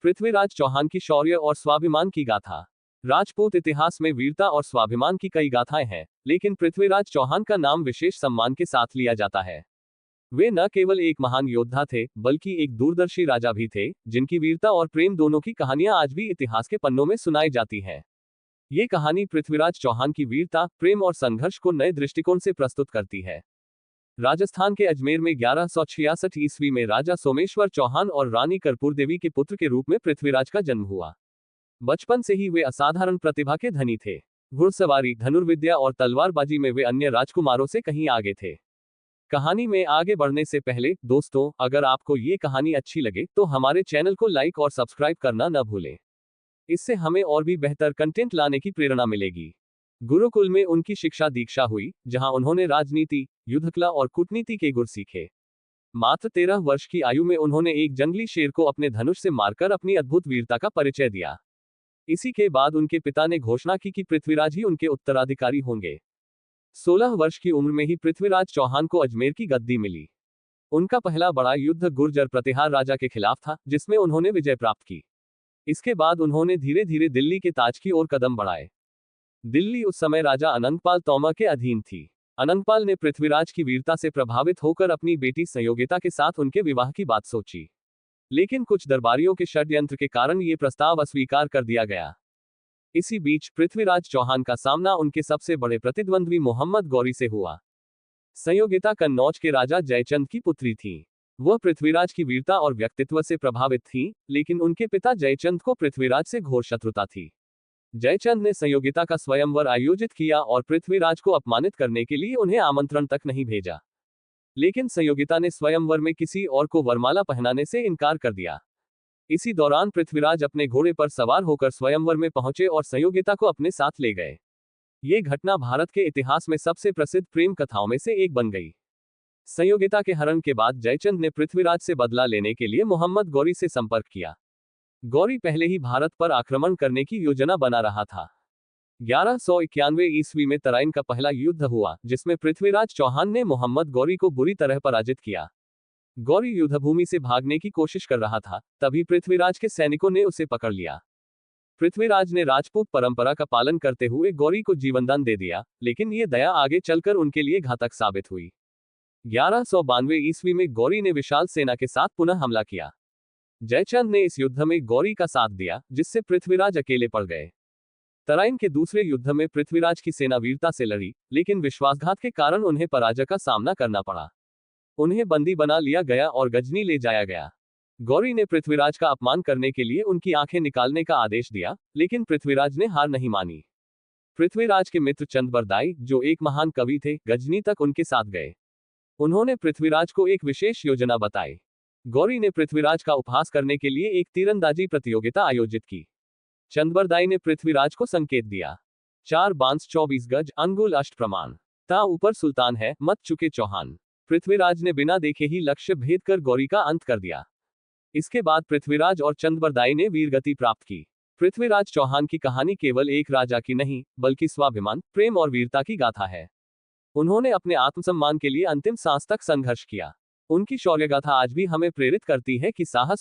पृथ्वीराज चौहान की शौर्य और स्वाभिमान की गाथा। राजपूत इतिहास में वीरता और स्वाभिमान की कई गाथाएं हैं, लेकिन पृथ्वीराज चौहान का नाम विशेष सम्मान के साथ लिया जाता है। वे न केवल एक महान योद्धा थे, बल्कि एक दूरदर्शी राजा भी थे, जिनकी वीरता और प्रेम दोनों की कहानियां आज भी इतिहास के पन्नों में सुनाई जाती हैं। ये कहानी पृथ्वीराज चौहान की वीरता, प्रेम और संघर्ष को नए दृष्टिकोण से प्रस्तुत करती है। राजस्थान के अजमेर में 1166 ईस्वी में राजा सोमेश्वर चौहान और रानी कर्पूर देवी के पुत्र के रूप में पृथ्वीराज का जन्म हुआ। बचपन से ही वे असाधारण प्रतिभा के धनी थे। घुड़सवारी, धनुर्विद्या और तलवारबाजी में वे अन्य राजकुमारों से कहीं आगे थे। कहानी में आगे बढ़ने से पहले दोस्तों, अगर आपको ये कहानी अच्छी लगे तो हमारे चैनल को लाइक और सब्सक्राइब करना न भूलें। इससे हमें और भी बेहतर कंटेंट लाने की प्रेरणा मिलेगी। गुरुकुल में उनकी शिक्षा दीक्षा हुई, जहां उन्होंने राजनीति, युद्धकला और कूटनीति के गुर सीखे। मात्र 13 वर्ष की आयु में उन्होंने एक जंगली शेर को अपने धनुष से मारकर अपनी अद्भुत वीरता का परिचय दिया। इसी के बाद उनके पिता ने घोषणा की कि पृथ्वीराज ही उनके उत्तराधिकारी होंगे। 16 वर्ष की उम्र में ही पृथ्वीराज चौहान को अजमेर की गद्दी मिली। उनका पहला बड़ा युद्ध गुर्जर प्रतिहार राजा के खिलाफ था, जिसमें उन्होंने विजय प्राप्त की। इसके बाद उन्होंने धीरे धीरे दिल्ली के ताज की ओर कदम बढ़ाए। दिल्ली उस समय राजा अनंगपाल तोमर के अधीन थी। अनंगपाल ने पृथ्वीराज की वीरता से प्रभावित होकर अपनी बेटी संयोगिता के साथ उनके विवाह की बात सोची, लेकिन कुछ दरबारियों के षड्यंत्र के कारण ये प्रस्ताव अस्वीकार कर दिया गया। इसी बीच पृथ्वीराज चौहान का सामना उनके सबसे बड़े प्रतिद्वंद्वी मोहम्मद गौरी से हुआ। संयोगिता कन्नौज के राजा जयचंद की पुत्री थी। वह पृथ्वीराज की वीरता और व्यक्तित्व से प्रभावित थी, लेकिन उनके पिता जयचंद को पृथ्वीराज से घोर शत्रुता थी। जयचंद ने संयोगिता का स्वयंवर आयोजित किया और पृथ्वीराज को अपमानित करने के लिए उन्हें आमंत्रण तक नहीं भेजा। लेकिन संयोगिता ने स्वयंवर में किसी और को वरमाला पहनाने से इनकार कर दिया। इसी दौरान पृथ्वीराज अपने घोड़े पर सवार होकर स्वयंवर में पहुंचे और संयोगिता को अपने साथ ले गए। ये घटना भारत के इतिहास में सबसे प्रसिद्ध प्रेम कथाओं में से एक बन गई। संयोगिता के हरण के बाद जयचंद ने पृथ्वीराज से बदला लेने के लिए मोहम्मद गौरी से संपर्क किया। गौरी पहले ही भारत पर आक्रमण करने की योजना बना रहा था। 1191 ईस्वी में तराइन का पहला युद्ध हुआ, जिसमें पृथ्वीराज चौहान ने मोहम्मद गौरी को बुरी तरह पराजित किया। गौरी युद्धभूमि से भागने की कोशिश कर रहा था, तभी पृथ्वीराज के सैनिकों ने उसे पकड़ लिया। पृथ्वीराज ने राजपूत परंपरा का पालन करते हुए गौरी को जीवनदान दे दिया, लेकिन ये दया आगे चलकर उनके लिए घातक साबित हुई। 1192 ईस्वी में गौरी ने विशाल सेना के साथ पुनः हमला किया। जयचंद ने इस युद्ध में गौरी का साथ दिया, जिससे पृथ्वीराज अकेले पड़ गए। तराइन के दूसरे युद्ध में पृथ्वीराज की सेना वीरता से लड़ी, लेकिन विश्वासघात के कारण उन्हें पराजय का सामना करना पड़ा। उन्हें बंदी बना लिया गया और गजनी ले जाया गया। गौरी ने पृथ्वीराज का अपमान करने के लिए उनकी आंखें निकालने का आदेश दिया, लेकिन पृथ्वीराज ने हार नहीं मानी। पृथ्वीराज के मित्र चंदबरदाई, जो एक महान कवि थे, गजनी तक उनके साथ गए। उन्होंने पृथ्वीराज को एक विशेष योजना बताई। गौरी ने पृथ्वीराज का उपहास करने के लिए एक तीरंदाजी प्रतियोगिता आयोजित की। चंदबरदाई ने पृथ्वीराज को संकेत दिया, 4 बांस 24 गज, अंगुल अष्ट प्रमाण, ता ऊपर सुल्तान है, मत चुके चौहान। पृथ्वीराज ने बिना देखे ही लक्ष्य भेद कर गौरी का अंत कर दिया। इसके बाद पृथ्वीराज और चंदबरदाई ने वीरगति प्राप्त की। पृथ्वीराज चौहान की कहानी केवल एक राजा की नहीं, बल्कि स्वाभिमान, प्रेम और वीरता की गाथा है। उन्होंने अपने आत्मसम्मान के लिए अंतिम सांस तक संघर्ष किया। उनकी शौर्यगाथा आज भी हमें प्रेरित करती है कि साहस